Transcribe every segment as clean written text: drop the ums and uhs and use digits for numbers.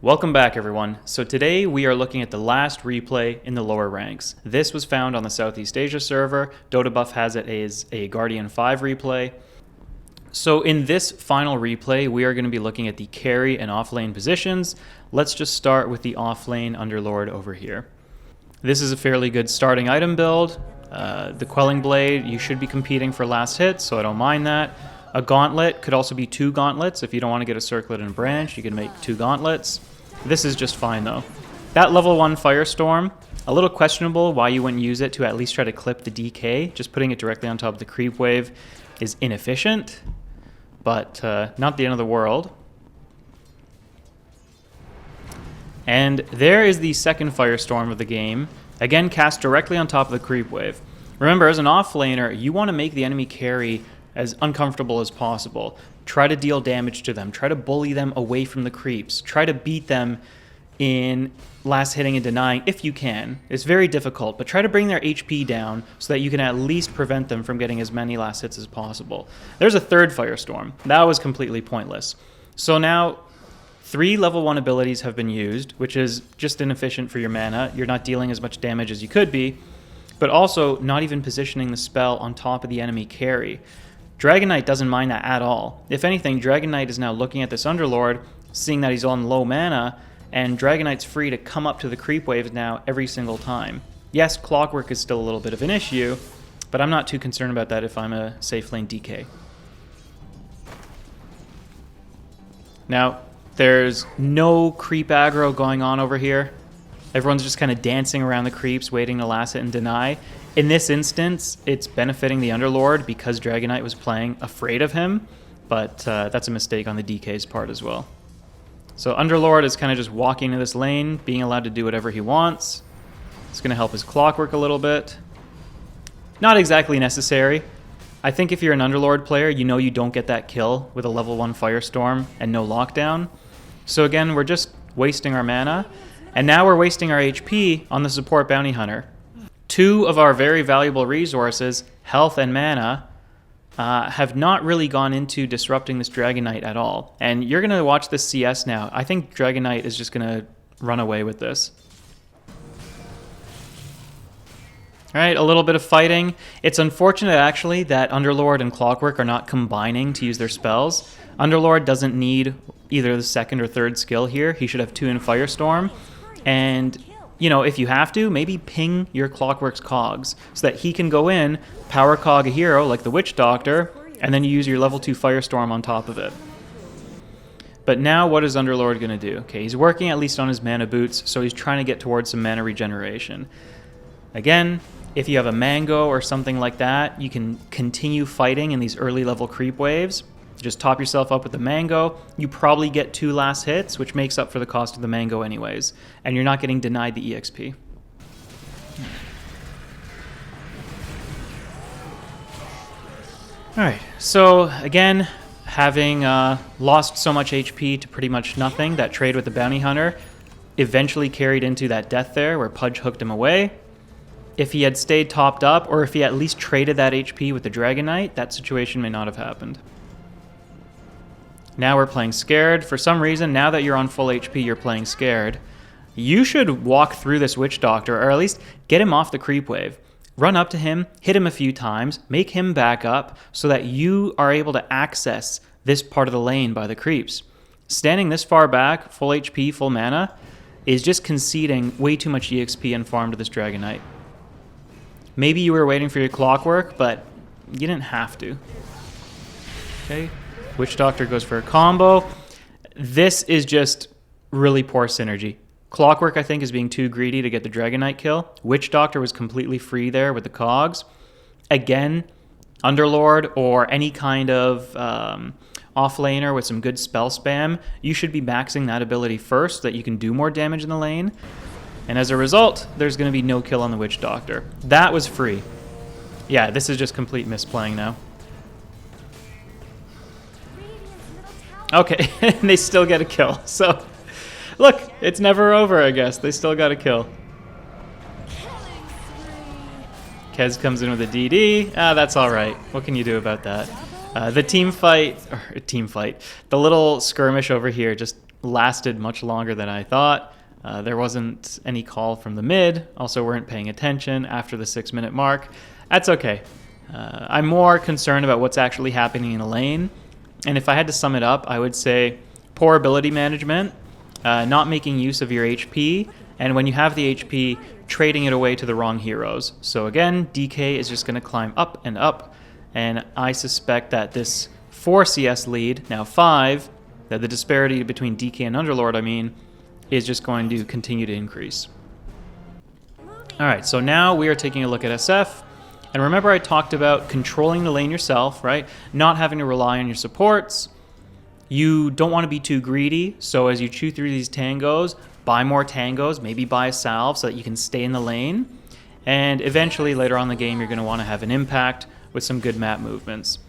Welcome back, everyone. So today we are looking at the last replay in the lower ranks. This was found on the Southeast Asia server. Dota Buff has it as a Guardian 5 replay. So in this final replay, we are going to be looking at the carry and offlane positions. Let's just start with the offlane Underlord over here. This is a fairly good starting item build. The Quelling Blade, you should be competing for last hit, so I don't mind that. A Gauntlet could also be 2 gauntlets. If you don't want to get a Circlet and a Branch, you can make 2 gauntlets. This is just fine though. That level 1 Firestorm, a little questionable why you wouldn't use it to at least try to clip the DK. Just putting it directly on top of the creep wave is inefficient, but not the end of the world. And there is the second Firestorm of the game, again cast directly on top of the creep wave. Remember, as an offlaner, you want to make the enemy carry as uncomfortable as possible. Try to deal damage to them. Try to bully them away from the creeps. Try to beat them in last hitting and denying if you can. It's very difficult, but try to bring their HP down so that you can at least prevent them from getting as many last hits as possible. There's a third Firestorm. That was completely pointless. So now 3 level 1 abilities have been used, which is just inefficient for your mana. You're not dealing as much damage as you could be, but also not even positioning the spell on top of the enemy carry. Dragon Knight doesn't mind that at all. If anything, Dragon Knight is now looking at this Underlord, seeing that he's on low mana, and Dragon Knight's free to come up to the creep waves now every single time. Yes, Clockwork is still a little bit of an issue, but I'm not too concerned about that if I'm a safe lane DK. Now, there's no creep aggro going on over here. Everyone's just kind of dancing around the creeps, waiting to last hit and deny. In this instance, it's benefiting the Underlord because Dragon Knight was playing afraid of him, but that's a mistake on the DK's part as well. So Underlord is kind of just walking into this lane, being allowed to do whatever he wants. It's going to help his Clockwork a little bit. Not exactly necessary. I think if you're an Underlord player, you know you don't get that kill with a level 1 Firestorm and no lockdown. So again, we're just wasting our mana, and now we're wasting our HP on the support bounty hunter. 2 of our very valuable resources, health and mana, have not really gone into disrupting this Dragon Knight at all. And you're going to watch this CS now. I think Dragon Knight is just going to run away with this. All right, a little bit of fighting. It's unfortunate, actually, that Underlord and Clockwork are not combining to use their spells. Underlord doesn't need either the second or third skill here. He should have 2 in Firestorm. And you know, if you have to, maybe ping your Clockwork's cogs so that he can go in, power cog a hero like the Witch Doctor, and then you use your level 2 Firestorm on top of it. But now what is Underlord going to do? Okay, he's working at least on his mana boots, so he's trying to get towards some mana regeneration. Again, if you have a Mango or something like that, you can continue fighting in these early level creep waves. Just top yourself up with the Mango. You probably get 2 last hits, which makes up for the cost of the Mango anyways. And you're not getting denied the EXP. Alright, so again, having lost so much HP to pretty much nothing, that trade with the Bounty Hunter eventually carried into that death there where Pudge hooked him away. If he had stayed topped up, or if he at least traded that HP with the Dragon Knight, that situation may not have happened. Now we're playing scared. For some reason, now that you're on full HP, you're playing scared. You should walk through this Witch Doctor, or at least get him off the creep wave. Run up to him, hit him a few times, make him back up so that you are able to access this part of the lane by the creeps. Standing this far back, full HP, full mana, is just conceding way too much EXP and farm to this Dragon Knight. Maybe you were waiting for your Clockwork, but you didn't have to. Okay. Witch Doctor goes for a combo. This is just really poor synergy. Clockwork, I think, is being too greedy to get the Dragon Knight kill. Witch Doctor was completely free there with the cogs. Again, Underlord or any kind of offlaner with some good spell spam, you should be maxing that ability first so that you can do more damage in the lane. And as a result, there's going to be no kill on the Witch Doctor. That was free. Yeah, this is just complete misplaying now. Okay, and they still get a kill. So, look, it's never over, I guess. They still got a kill. Kez comes in with a DD. That's all right. What can you do about that? The team fight, the little skirmish over here just lasted much longer than I thought. There wasn't any call from the mid. Also weren't paying attention after the 6-minute mark. That's okay. I'm more concerned about what's actually happening in the lane. And if I had to sum it up, I would say poor ability management, not making use of your HP, and when you have the HP, trading it away to the wrong heroes. So again, DK is just going to climb up and up, and I suspect that this 4 CS lead, now 5, that the disparity between DK and Underlord, is just going to continue to increase. Alright, so now we are taking a look at SF. And remember I talked about controlling the lane yourself, right? Not having to rely on your supports. You don't want to be too greedy, so as you chew through these tangos, buy more tangos, maybe buy a salve so that you can stay in the lane. And eventually later on in the game you're going to want to have an impact with some good map movements.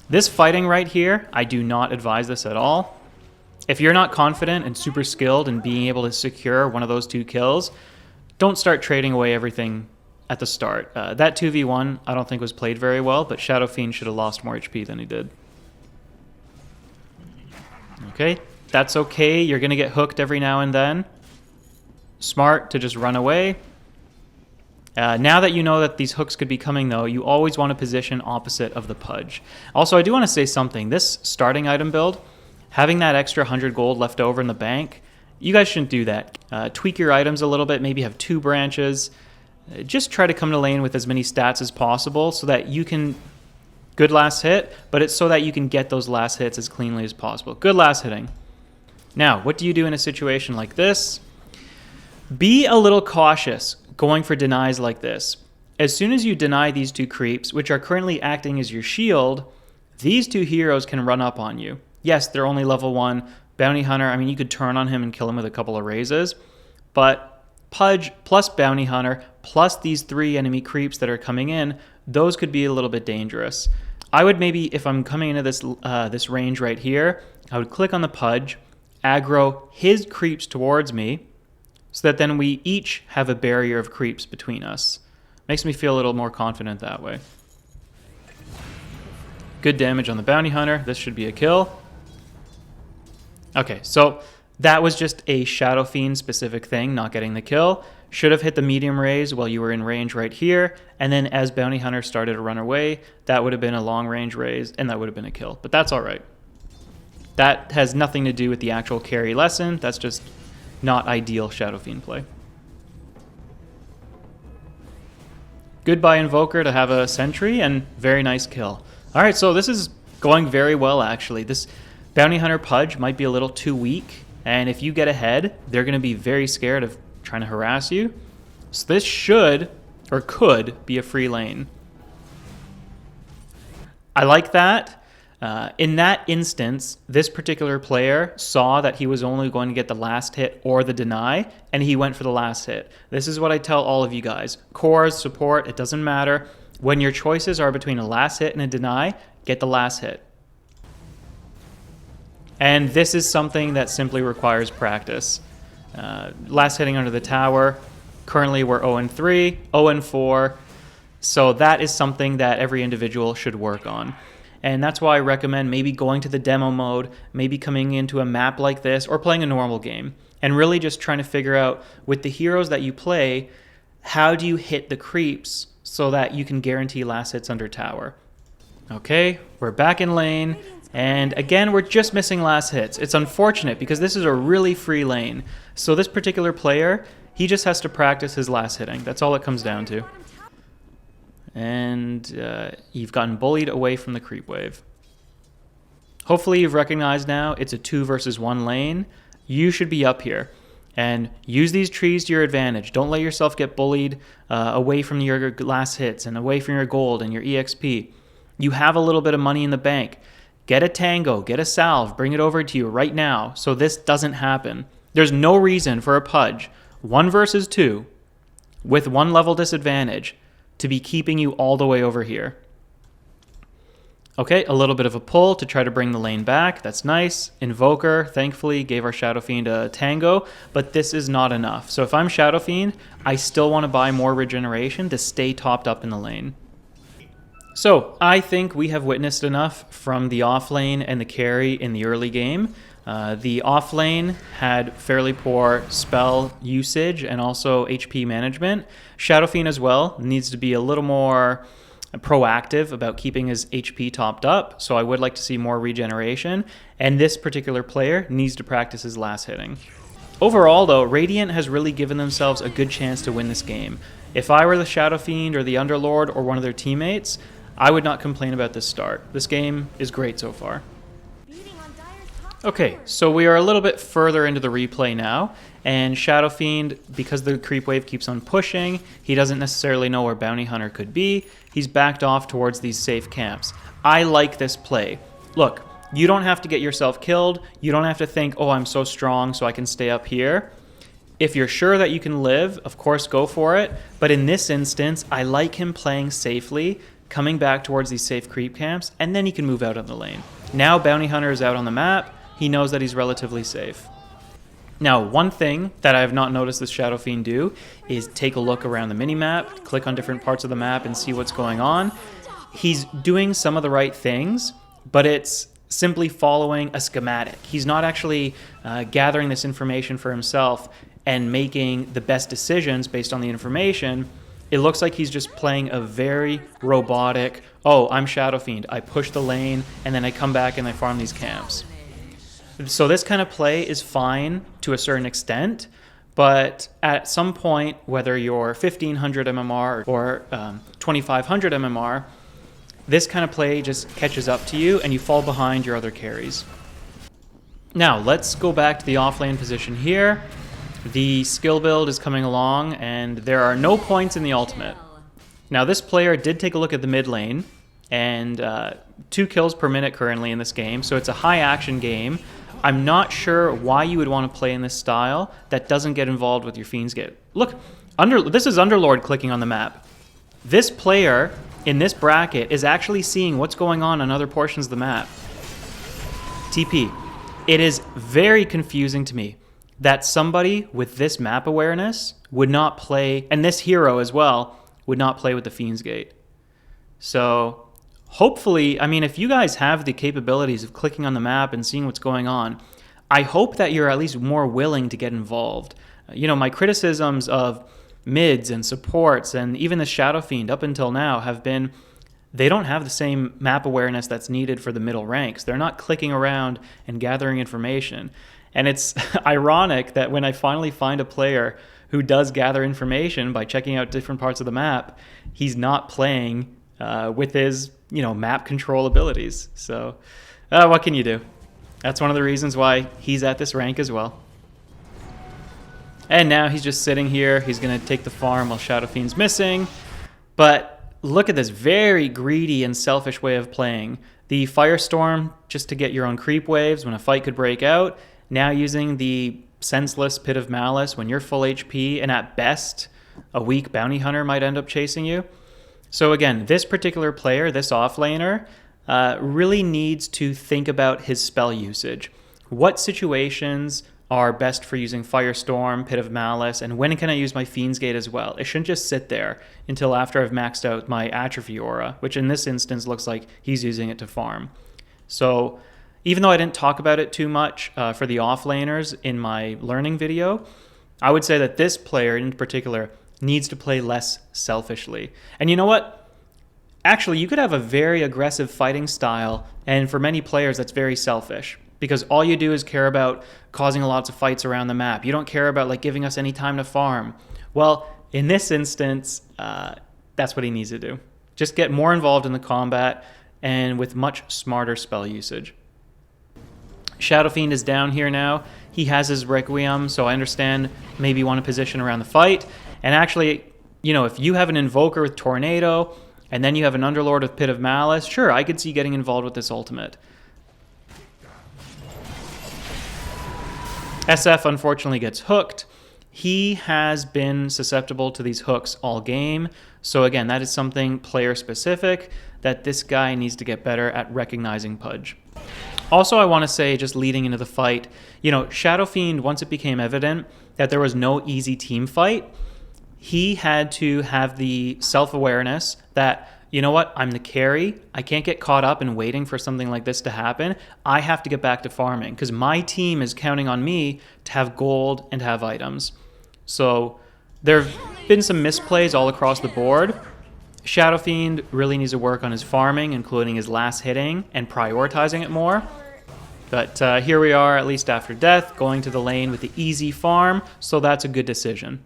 This fighting right here, I do not advise this at all. If you're not confident and super skilled in being able to secure one of those 2 kills, don't start trading away everything at the start. That 2v1 I don't think was played very well, but Shadow Fiend should have lost more HP than he did. Okay, that's okay. You're going to get hooked every now and then. Smart to just run away. Now that you know that these hooks could be coming, though, you always want to position opposite of the Pudge. Also, I do want to say something. This starting item build, having that extra 100 gold left over in the bank, you guys shouldn't do that. Tweak your items a little bit, maybe have 2 branches. Just try to come to lane with as many stats as possible so that you can... Good last hit, but it's so that you can get those last hits as cleanly as possible. Good last hitting. Now, what do you do in a situation like this? Be a little cautious going for denies like this. As soon as you deny these 2 creeps, which are currently acting as your shield, these 2 heroes can run up on you. Yes, they're only level 1. Bounty Hunter, you could turn on him and kill him with a couple of raises, but Pudge plus Bounty Hunter plus these 3 enemy creeps that are coming in, those could be a little bit dangerous. I would maybe, if I'm coming into this range right here, I would click on the Pudge, aggro his creeps towards me, so that then we each have a barrier of creeps between us. Makes me feel a little more confident that way. Good damage on the Bounty Hunter. This should be a kill. Okay, so that was just a Shadow Fiend specific thing, not getting the kill. Should have hit the medium raise while you were in range right here, and then as Bounty Hunter started to run away, that would have been a long range raise, and that would have been a kill. But that's alright. That has nothing to do with the actual carry lesson. That's just not ideal Shadow Fiend play. Goodbye Invoker to have a sentry, and very nice kill. Alright, so this is going very well actually. This Bounty Hunter Pudge might be a little too weak, and if you get ahead, they're going to be very scared of trying to harass you. So this should, or could, be a free lane. I like that. In that instance, this particular player saw that he was only going to get the last hit or the deny, and he went for the last hit. This is what I tell all of you guys. Cores, support, it doesn't matter. When your choices are between a last hit and a deny, get the last hit. And this is something that simply requires practice. Last hitting under the tower. Currently we're 0-3, 0-4. So that is something that every individual should work on. And that's why I recommend maybe going to the demo mode, maybe coming into a map like this, or playing a normal game. And really just trying to figure out, with the heroes that you play, how do you hit the creeps so that you can guarantee last hits under tower. Okay, we're back in lane. And again, we're just missing last hits. It's unfortunate because this is a really free lane. So this particular player, he just has to practice his last hitting. That's all it comes down to. And you've gotten bullied away from the creep wave. Hopefully you've recognized now it's a 2 versus 1 lane. You should be up here. And use these trees to your advantage. Don't let yourself get bullied away from your last hits and away from your gold and your EXP. You have a little bit of money in the bank. Get a tango, get a salve, bring it over to you right now so this doesn't happen. There's no reason for a Pudge, 1 versus 2, with 1 level disadvantage, to be keeping you all the way over here. Okay, a little bit of a pull to try to bring the lane back. That's nice. Invoker, thankfully, gave our Shadow Fiend a tango, but this is not enough. So if I'm Shadow Fiend, I still want to buy more regeneration to stay topped up in the lane. So I think we have witnessed enough from the offlane and the carry in the early game. The offlane had fairly poor spell usage and also HP management. Shadow Fiend as well needs to be a little more proactive about keeping his HP topped up, so I would like to see more regeneration, and this particular player needs to practice his last hitting. Overall though, Radiant has really given themselves a good chance to win this game. If I were the Shadow Fiend or the Underlord or one of their teammates, I would not complain about this start. This game is great so far. Okay, so we are a little bit further into the replay now, and Shadow Fiend, because the creep wave keeps on pushing, he doesn't necessarily know where Bounty Hunter could be. He's backed off towards these safe camps. I like this play. Look, you don't have to get yourself killed. You don't have to think, oh, I'm so strong so I can stay up here. If you're sure that you can live, of course, go for it. But in this instance, I like him playing safely, coming back towards these safe creep camps, and then he can move out of the lane. Now Bounty Hunter is out on the map. He knows that he's relatively safe. Now, one thing that I have not noticed this Shadow Fiend do is take a look around the minimap, click on different parts of the map and see what's going on. He's doing some of the right things, but it's simply following a schematic. He's not actually gathering this information for himself and making the best decisions based on the information. It looks like he's just playing a very robotic, oh, I'm Shadow Fiend, I push the lane, and then I come back and I farm these camps. So this kind of play is fine to a certain extent, but at some point, whether you're 1500 MMR or 2500 MMR, this kind of play just catches up to you and you fall behind your other carries. Now, let's go back to the offlane position here. The skill build is coming along and there are no points in the ultimate. Now, this player did take a look at the mid lane and 2 kills per minute currently in this game, so it's a high action game. I'm not sure why you would want to play in this style that doesn't get involved with your Fiend's Gate. Look, this is Underlord clicking on the map. This player in this bracket is actually seeing what's going on other portions of the map. TP. It is very confusing to me that somebody with this map awareness would not play, and this hero as well, would not play with the Fiend's Gate. So hopefully, I mean, if you guys have the capabilities of clicking on the map and seeing what's going on, I hope that you're at least more willing to get involved. You know, my criticisms of mids and supports and even the Shadow Fiend up until now have been, they don't have the same map awareness that's needed for the middle ranks. They're not clicking around and gathering information. And it's ironic that when I finally find a player who does gather information by checking out different parts of the map, he's not playing with his map control abilities. So what can you do? That's one of the reasons why he's at this rank as well. And now he's just sitting here. He's going to take the farm while Shadow Fiend's missing. But look at this very greedy and selfish way of playing. The Firestorm just to get your own creep waves when a fight could break out. Now using the senseless Pit of Malice when you're full HP and at best a weak Bounty Hunter might end up chasing you. So again, this particular player, this offlaner, really needs to think about his spell usage. What situations are best for using Firestorm, Pit of Malice, and when can I use my Fiend's Gate as well? It shouldn't just sit there until after I've maxed out my Atrophy Aura, which in this instance looks like he's using it to farm. So even though I didn't talk about it too much for the offlaners in my learning video, I would say that this player in particular needs to play less selfishly. And you know what? Actually, you could have a very aggressive fighting style, and for many players that's very selfish, because all you do is care about causing lots of fights around the map. You don't care about like giving us any time to farm. Well, in this instance, that's what he needs to do. Just get more involved in the combat and with much smarter spell usage. Shadow Fiend is down here now. He has his Requiem, so I understand maybe you want to position around the fight. And actually, if you have an Invoker with Tornado, and then you have an Underlord with Pit of Malice, sure, I could see getting involved with this ultimate. SF unfortunately gets hooked. He has been susceptible to these hooks all game. So again, that is something player specific that this guy needs to get better at recognizing Pudge. Also, I want to say, just leading into the fight, Shadow Fiend, once it became evident that there was no easy team fight, he had to have the self-awareness that you know what, I'm the carry. I can't get caught up in waiting for something like this to happen. I have to get back to farming because my team is counting on me to have gold and have items. So there have been some misplays all across the board. Shadow Fiend really needs to work on his farming, including his last hitting and prioritizing it more. But here we are, at least after death, going to the lane with the easy farm, so that's a good decision.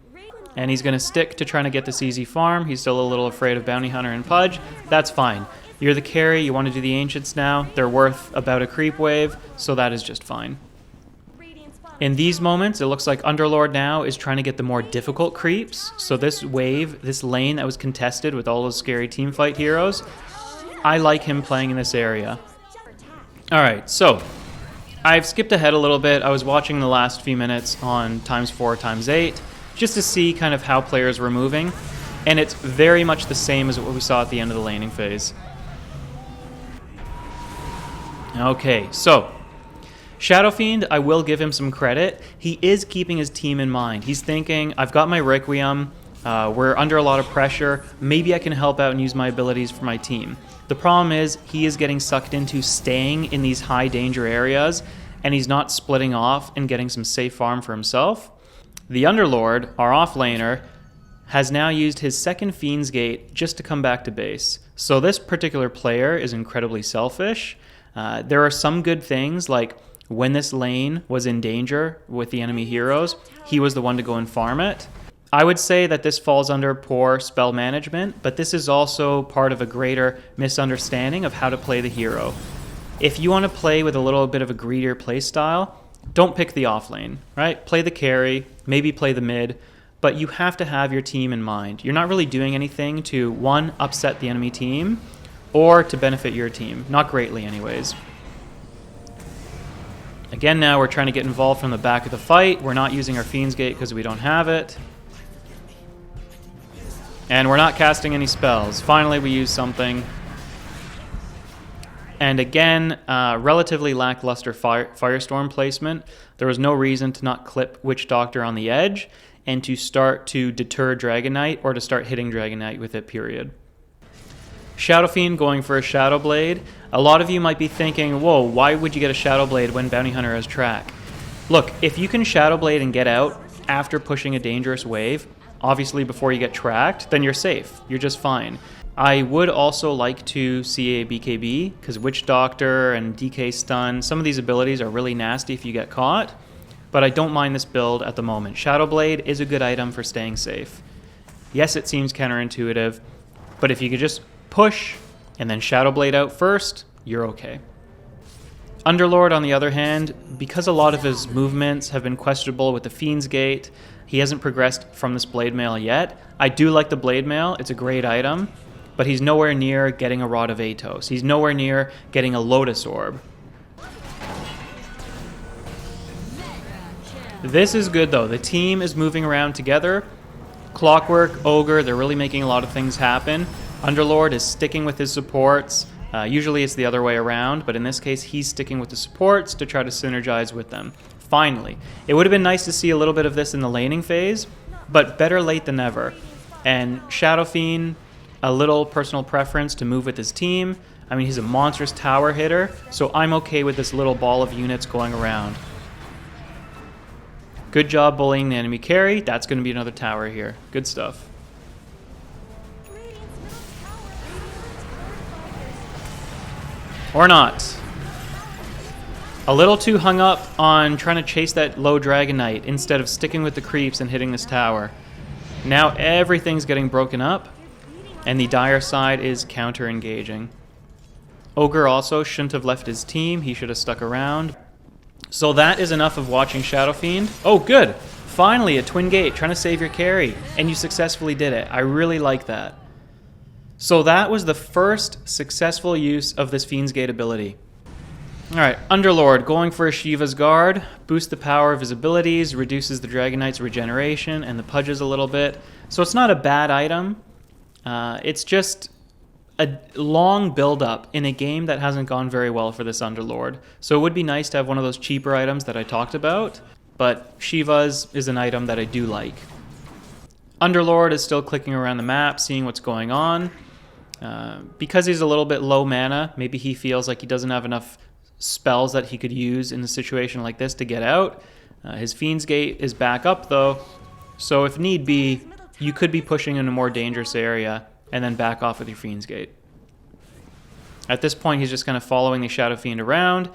And he's going to stick to trying to get this easy farm. He's still a little afraid of Bounty Hunter and Pudge. That's fine. You're the carry. You want to do the Ancients now. They're worth about a creep wave, so that is just fine. In these moments, it looks like Underlord now is trying to get the more difficult creeps. So this wave, this lane that was contested with all those scary teamfight heroes, I like him playing in this area. All right, so I've skipped ahead a little bit. I was watching the last few minutes on ×4, ×8. Just to see kind of how players were moving, and it's very much the same as what we saw at the end of the laning phase. Okay, so Shadow Fiend, I will give him some credit. He is keeping his team in mind. He's thinking, I've got my Requiem, we're under a lot of pressure, maybe I can help out and use my abilities for my team. The problem is he is getting sucked into staying in these high danger areas, and he's not splitting off and getting some safe farm for himself. The Underlord, our offlaner, has now used his second Fiend's Gate just to come back to base. So this particular player is incredibly selfish. There are some good things, like when this lane was in danger with the enemy heroes, he was the one to go and farm it. I would say that this falls under poor spell management, but this is also part of a greater misunderstanding of how to play the hero. If you want to play with a little bit of a greedier playstyle, don't pick the offlane, right? Play the carry, maybe play the mid, but you have to have your team in mind. You're not really doing anything to, one, upset the enemy team, or to benefit your team. Not greatly anyways. Again, now we're trying to get involved from the back of the fight. We're not using our Fiend's Gate because we don't have it. And we're not casting any spells. Finally, we use something. And again, relatively lackluster Firestorm placement. There was no reason to not clip Witch Doctor on the edge and to start to deter Dragon Knight or to start hitting Dragon Knight with it, period. Shadow Fiend going for a Shadow Blade. A lot of you might be thinking, whoa, why would you get a Shadow Blade when Bounty Hunter has track? Look, if you can Shadow Blade and get out after pushing a dangerous wave, obviously before you get tracked, then you're safe. You're just fine. I would also like to see a BKB, because Witch Doctor and DK Stun, some of these abilities are really nasty if you get caught, but I don't mind this build at the moment. Shadow Blade is a good item for staying safe. Yes, it seems counterintuitive, but if you could just push and then Shadow Blade out first, you're okay. Underlord, on the other hand, because a lot of his movements have been questionable with the Fiend's Gate, he hasn't progressed from this Blade Mail yet. I do like the Blade Mail, it's a great item, but he's nowhere near getting a Rod of Atos. He's nowhere near getting a Lotus Orb. This is good though. The team is moving around together. Clockwork, Ogre, they're really making a lot of things happen. Underlord is sticking with his supports. Usually it's the other way around, but in this case he's sticking with the supports to try to synergize with them. Finally. It would have been nice to see a little bit of this in the laning phase, but better late than never. And Shadow Fiend, a little personal preference to move with his team. I mean, he's a monstrous tower hitter, so I'm okay with this little ball of units going around. Good job bullying the enemy carry. That's going to be another tower here. Good stuff. Or not. A little too hung up on trying to chase that low Dragon Knight instead of sticking with the creeps and hitting this tower. Now everything's getting broken up, and the dire side is counter-engaging. Ogre also shouldn't have left his team. He should have stuck around. So that is enough of watching Shadow Fiend. Oh, good. Finally, a Twin Gate trying to save your carry, and you successfully did it. I really like that. So that was the first successful use of this Fiend's Gate ability. Alright, Underlord going for a Shiva's Guard, boosts the power of his abilities, reduces the Dragon Knight's regeneration and the Pudges a little bit. So it's not a bad item. It's just a long build-up in a game that hasn't gone very well for this Underlord. So it would be nice to have one of those cheaper items that I talked about, but Shiva's is an item that I do like. Underlord is still clicking around the map, seeing what's going on. Because he's a little bit low mana, maybe he feels like he doesn't have enough spells that he could use in a situation like this to get out. His Fiend's Gate is back up though, so if need be, you could be pushing in a more dangerous area and then back off with your Fiend's Gate. At this point, he's just kind of following the Shadow Fiend around,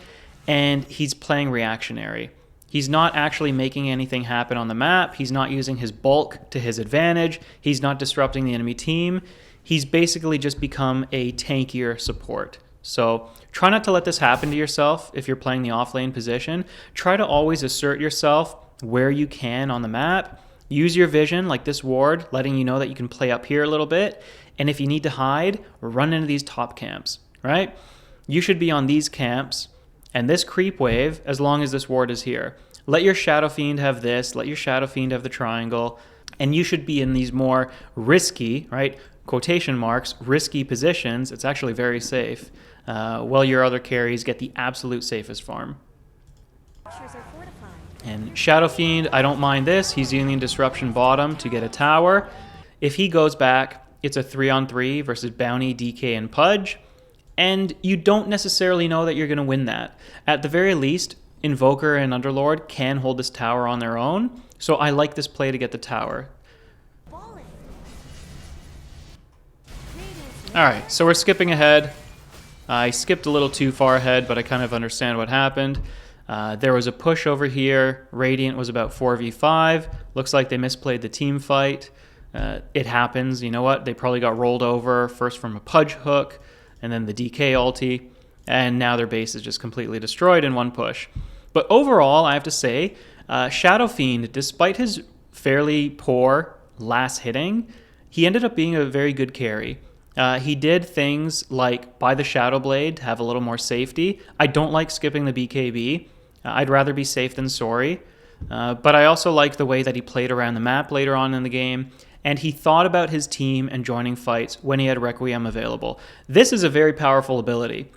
and he's playing reactionary. He's not actually making anything happen on the map. He's not using his bulk to his advantage. He's not disrupting the enemy team. He's basically just become a tankier support. So try not to let this happen to yourself if you're playing the offlane position. Try to always assert yourself where you can on the map. Use your vision, like this ward, letting you know that you can play up here a little bit. And if you need to hide, run into these top camps, right? You should be on these camps and this creep wave as long as this ward is here. Let your Shadow Fiend have this, let your Shadow Fiend have the triangle, and you should be in these more risky, right, quotation marks, risky positions. It's actually very safe, while your other carries get the absolute safest farm. And Shadow Fiend, I don't mind this. He's using Disruption bottom to get a tower. If he goes back, it's a 3-on-3 versus Bounty, DK, and Pudge. And you don't necessarily know that you're going to win that. At the very least, Invoker and Underlord can hold this tower on their own. So I like this play to get the tower. Alright, so we're skipping ahead. I skipped a little too far ahead, but I kind of understand what happened. There was a push over here. Radiant was about 4v5. Looks like they misplayed the team fight. It happens. You know what? They probably got rolled over first from a Pudge hook and then the DK ulti. And now their base is just completely destroyed in one push. But overall, I have to say, Shadow Fiend, despite his fairly poor last hitting, he ended up being a very good carry. He did things like buy the Shadow Blade to have a little more safety. I don't like skipping the BKB. I'd rather be safe than sorry. But I also like the way that he played around the map later on in the game. And he thought about his team and joining fights when he had Requiem available. This is a very powerful ability.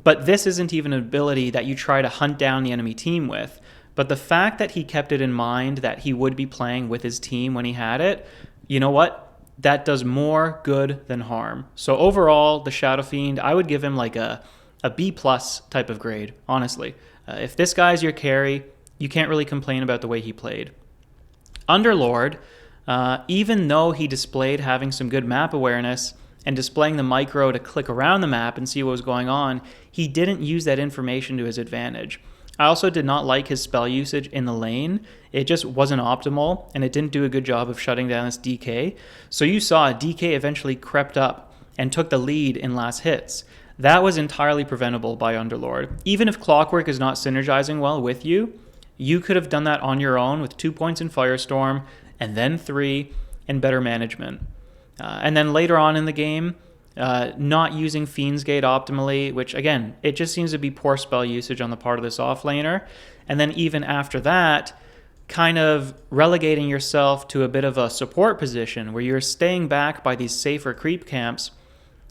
But this isn't even an ability that you try to hunt down the enemy team with. But the fact that he kept it in mind that he would be playing with his team when he had it, you know what? That does more good than harm. So overall, the Shadow Fiend, I would give him like a B+ type of grade, honestly. If this guy's your carry, you can't really complain about the way he played. Underlord, even though he displayed having some good map awareness and displaying the micro to click around the map and see what was going on, he didn't use that information to his advantage. I also did not like his spell usage in the lane. It just wasn't optimal, and it didn't do a good job of shutting down this DK. So you saw DK eventually crept up and took the lead in last hits. That was entirely preventable by Underlord. Even if Clockwork is not synergizing well with you, you could have done that on your own with 2 points in Firestorm, and then 3, and better management. And then later on in the game, not using Fiend's Gate optimally, which again, it just seems to be poor spell usage on the part of this offlaner. And then even after that, kind of relegating yourself to a bit of a support position where you're staying back by these safer creep camps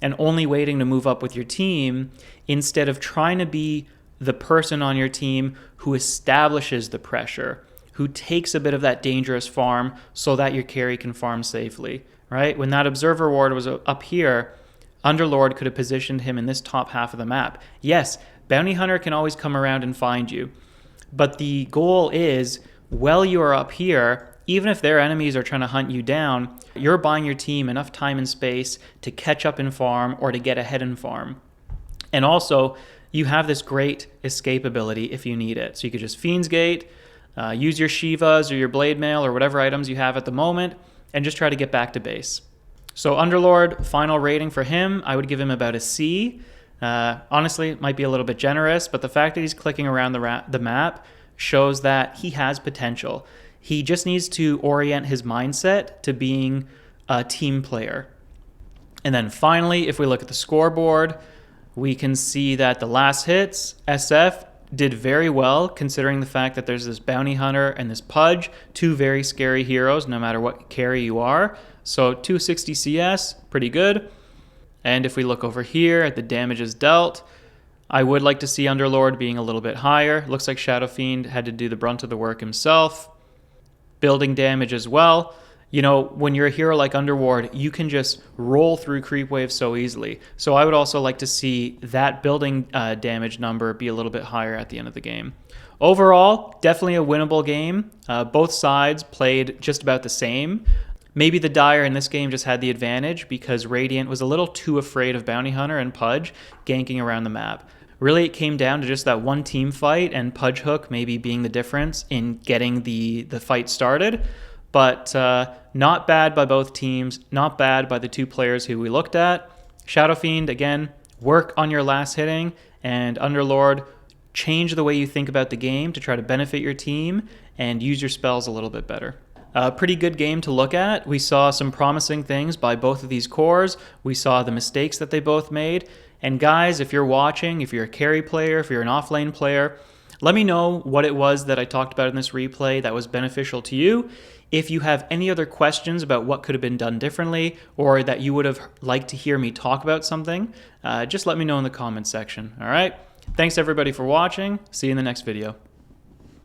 and only waiting to move up with your team instead of trying to be the person on your team who establishes the pressure, who takes a bit of that dangerous farm so that your carry can farm safely, right? When that Observer Ward was up here, Underlord could have positioned him in this top half of the map. Yes, Bounty Hunter can always come around and find you, but the goal is, while you are up here, even if their enemies are trying to hunt you down, you're buying your team enough time and space to catch up in farm or to get ahead in farm. And also, you have this great escape ability if you need it. So you could just Fiend's Gate, use your Shivas or your Blade Mail or whatever items you have at the moment, and just try to get back to base. So Underlord, final rating for him, I would give him about a C. Honestly, it might be a little bit generous, but the fact that he's clicking around the map shows that he has potential. He just needs to orient his mindset to being a team player. And then finally, if we look at the scoreboard, we can see that the last hits, SF did very well considering the fact that there's this Bounty Hunter and this Pudge, two very scary heroes no matter what carry you are. So 260 CS, pretty good. And if we look over here at the damages dealt, I would like to see Underlord being a little bit higher. Looks like Shadow Fiend had to do the brunt of the work himself. Building damage as well. You know, when you're a hero like Underward, you can just roll through creep waves so easily. So I would also like to see that building damage number be a little bit higher at the end of the game. Overall, definitely a winnable game. Both sides played just about the same. Maybe the Dire in this game just had the advantage because Radiant was a little too afraid of Bounty Hunter and Pudge ganking around the map. Really, it came down to just that one team fight and Pudge Hook maybe being the difference in getting the fight started. But not bad by both teams, not bad by the two players who we looked at. Shadow Fiend, again, work on your last hitting, and Underlord, change the way you think about the game to try to benefit your team and use your spells a little bit better. A pretty good game to look at. We saw some promising things by both of these cores. We saw the mistakes that they both made. And guys, if you're watching, if you're a carry player, if you're an offlane player, let me know what it was that I talked about in this replay that was beneficial to you. If you have any other questions about what could have been done differently or that you would have liked to hear me talk about something, just let me know in the comments section. All right? Thanks everybody for watching. See you in the next video.